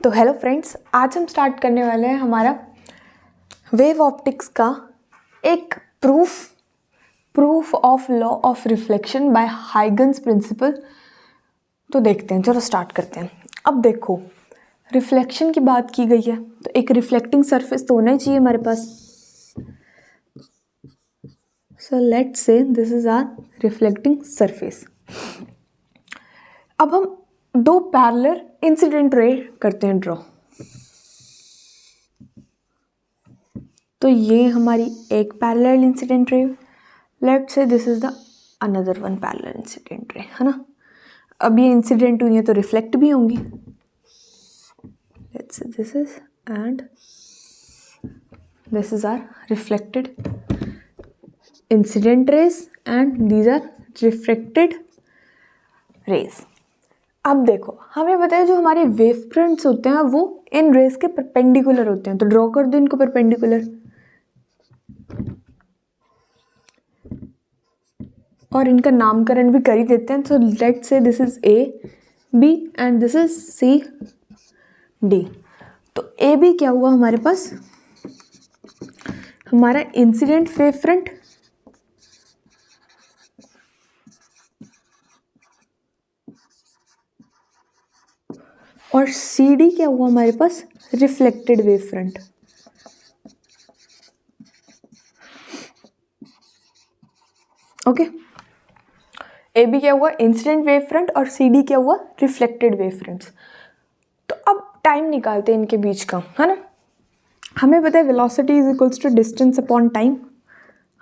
तो hello friends, आज हम स्टार्ट करने वाले हैं हमारा वेव ऑप्टिक्स का एक proof of law of reflection by Huygens principle. तो देखते हैं, चलो स्टार्ट करते हैं। अब देखो, रिफ्लेक्शन की बात की गई है तो एक रिफ्लेक्टिंग सरफेस तो होना ही चाहिए हमारे पास। So let's say this is our reflecting surface. अब हम दो पैरेलल इंसिडेंट रे करते हैं ड्रॉ। तो ये हमारी एक parallel incident ray, let's say this is the another one parallel incident ray, है ना। अब ये इंसिडेंट हुई है तो रिफ्लेक्ट भी होंगी। Let's say this is and this is are reflected incident rays and these are reflected rays. अब देखो, हमें पता है जो हमारे वेव फ्रंट्स होते हैं वो इन रेज के परपेंडिकुलर होते हैं, तो ड्रॉ कर दो इनको परपेंडिकुलर। और इनका नामकरण भी कर ही देते हैं। तो let's say this is A B and this is C D. तो ए बी क्या हुआ हमारे पास, हमारा इंसिडेंट वेव फ्रंट, और सी डी क्या हुआ हमारे पास, reflected wave front. Okay, A B क्या हुआ, इंसिडेंट वेव फ्रंट, और सी डी क्या हुआ, रिफ्लेक्टेड वेव फ्रंट्स। तो अब टाइम निकालते हैं इनके बीच का, है ना। हमें पता है velocity is equals to distance upon time,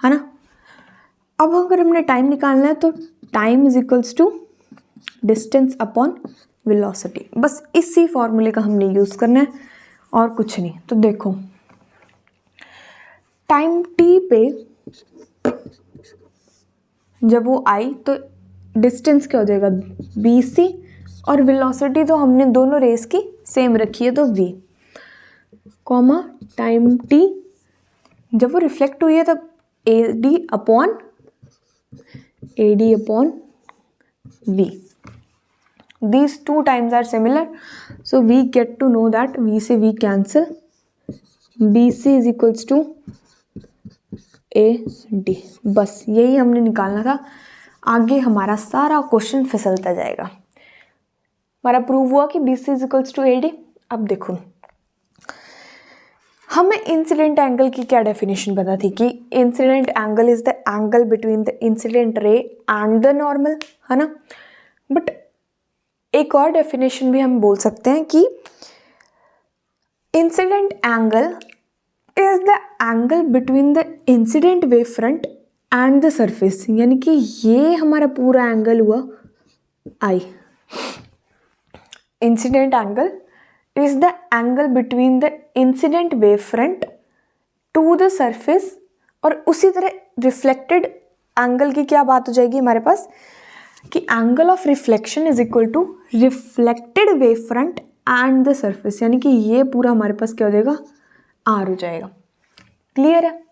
है ना। अब अगर हमने टाइम निकालना है तो time is equals to distance upon velocity. बस इसी फॉर्मूले का हमने यूज करना है और कुछ नहीं। तो देखो, टाइम टी पे जब वो आई तो डिस्टेंस क्या हो जाएगा, बी सी, और वेलोसिटी तो हमने दोनों रेस की सेम रखी है तो v, कॉमा टाइम t जब वो रिफ्लेक्ट हुई है तब AD upon v। These two times are similar, so we get to know that v से v cancel, bc is equals to AD। बस यही हमने निकालना था, आगे हमारा सारा क्वेश्चन फिसलता जाएगा। हमारा प्रूव हुआ कि BC is equals to AD। अब देखो, हमें इंसिडेंट एंगल की क्या डेफिनेशन पता थी कि incident angle is the angle between the incident रे एंड द नॉर्मल, है ना। बट एक और डेफिनेशन भी हम बोल सकते हैं कि incident angle is the angle between the incident wave front and the surface, यानी कि ये हमारा पूरा एंगल हुआ I। Incident angle is the angle between the incident wave front to the surface, और उसी तरह रिफ्लेक्टेड एंगल की क्या बात हो जाएगी हमारे पास कि angle of reflection is equal to reflected wave front and the surface, यानी कि ये पूरा हमारे पास क्या हो जाएगा, R हो जाएगा। क्लियर है,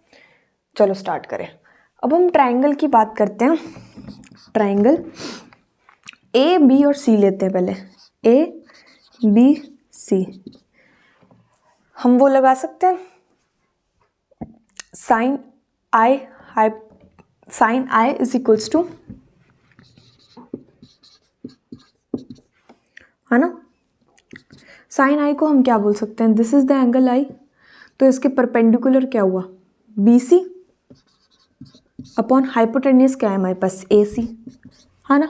चलो स्टार्ट करें। अब हम ट्राइंगल की बात करते हैं। ट्राइंगल ए बी और सी लेते हैं पहले, ए बी सी। हम वो लगा सकते हैं sine i is equals to, है ना। साइन आई को हम क्या बोल सकते हैं, दिस इज द एंगल आई, तो इसके परपेंडिकुलर क्या हुआ, बी सी अपॉन हाइपोटेन्यूस क्या है हमारे पास, ए सी, है ना।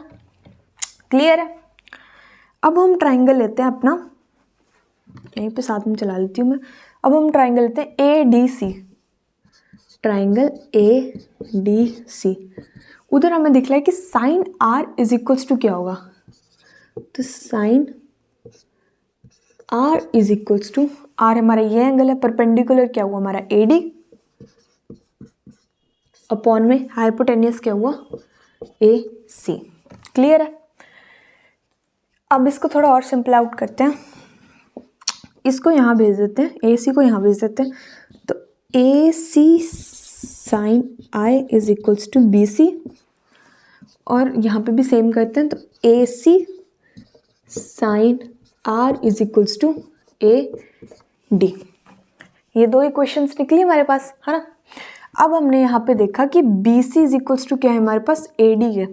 क्लियर है। अब हम ट्राइंगल लेते हैं अपना, यहीं पे साथ में चला लेती हूँ मैं। अब हम ट्राइंगल लेते हैं A D C, triangle A D C. उधर हमें दिख रहा है कि sine r is equals to क्या होगा, तो sine r is equals to, r हमारा ये एंगल है, परपेंडिकुलर क्या हुआ हमारा ए डी, अपॉन में हाइपोटेन्यूस क्या हुआ, ए सी। क्लियर है। अब इसको थोड़ा और सिंपल आउट करते हैं, इसको यहाँ भेज देते हैं, ए सी को यहाँ भेज देते हैं, तो A C sine i is equals to B C, और यहाँ पे भी सेम करते हैं, तो A C sine r is equals to A D. ये दो इक्वेशंस निकली हमारे पास, है ना। अब हमने यहाँ पे देखा कि B C is equals to क्या है हमारे पास, ए डी है।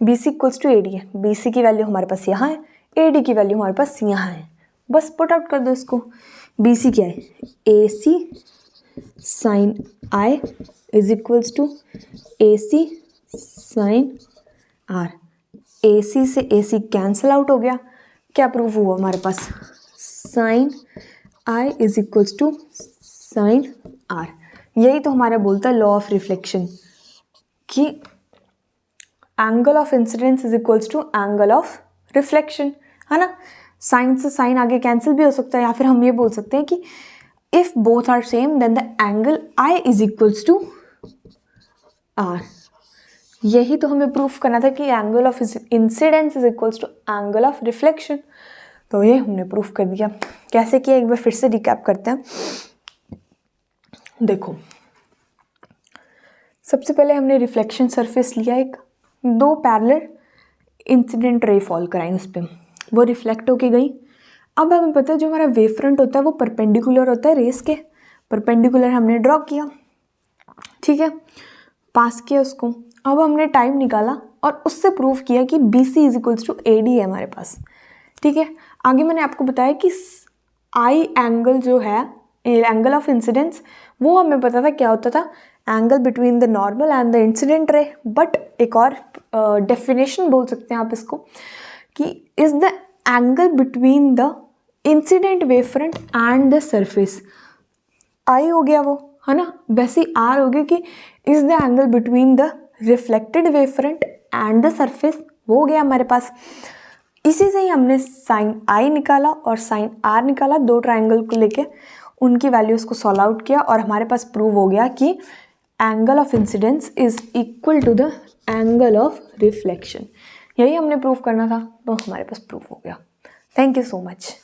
B C equals to A D है, बी सी की वैल्यू हमारे पास यहाँ है, ए डी की वैल्यू हमारे पास यहाँ है। बस पुट आउट कर दो इसको। बी सी क्या है, A C sine i is equals to A C sine r. A C से ए सी कैंसल आउट हो गया, क्या प्रूफ हुआ हमारे पास, sine i is equals to sine r. यही तो हमारा बोलता है लॉ ऑफ रिफ्लेक्शन कि angle of incidence is equals to angle of reflection, है ना। साइन से साइन आगे कैंसिल भी हो सकता है, या फिर हम ये बोल सकते हैं कि if both are same then the angle i is equals to r. यही तो हमें प्रूफ करना था कि angle of incidence is equals to angle of reflection. तो ये हमने प्रूफ कर दिया। कैसे किया एक बार फिर से रिकैप करते हैं। देखो, सबसे पहले हमने रिफ्लेक्शन सरफेस लिया, एक दो पैरेलल इंसिडेंट रे फॉल कराई उस पर, वो रिफ्लेक्ट होके गई। अब हमें पता है जो हमारा वेव फ्रंट होता है वो परपेंडिकुलर होता है रेस के, परपेंडिकुलर हमने ड्रॉ किया, ठीक है, पास किया उसको। अब हमने टाइम निकाला और उससे प्रूव किया कि B C is equals to A D है हमारे पास, ठीक है। आगे मैंने आपको बताया कि आई एंगल जो है, एंगल ऑफ इंसिडेंस, वो हमें पता था क्या होता था, angle between the normal and the incident ray. But एक और डेफिनेशन बोल सकते हैं आप इसको कि is the angle between the incident wave front and the surface. I हो गया वो, है ना। वैसे ही आर हो गया कि is the angle between the reflected wave front and the surface, वो हो गया हमारे पास। इसी से ही हमने साइन आई निकाला और साइन आर निकाला, दो ट्राइंगल को लेके उनकी वैल्यूज़ को सॉल्व आउट किया और हमारे पास प्रूव हो गया कि angle of incidence is equal to the angle of reflection. यही हमने प्रूव करना था, तो हमारे पास प्रूफ हो गया। Thank you so much.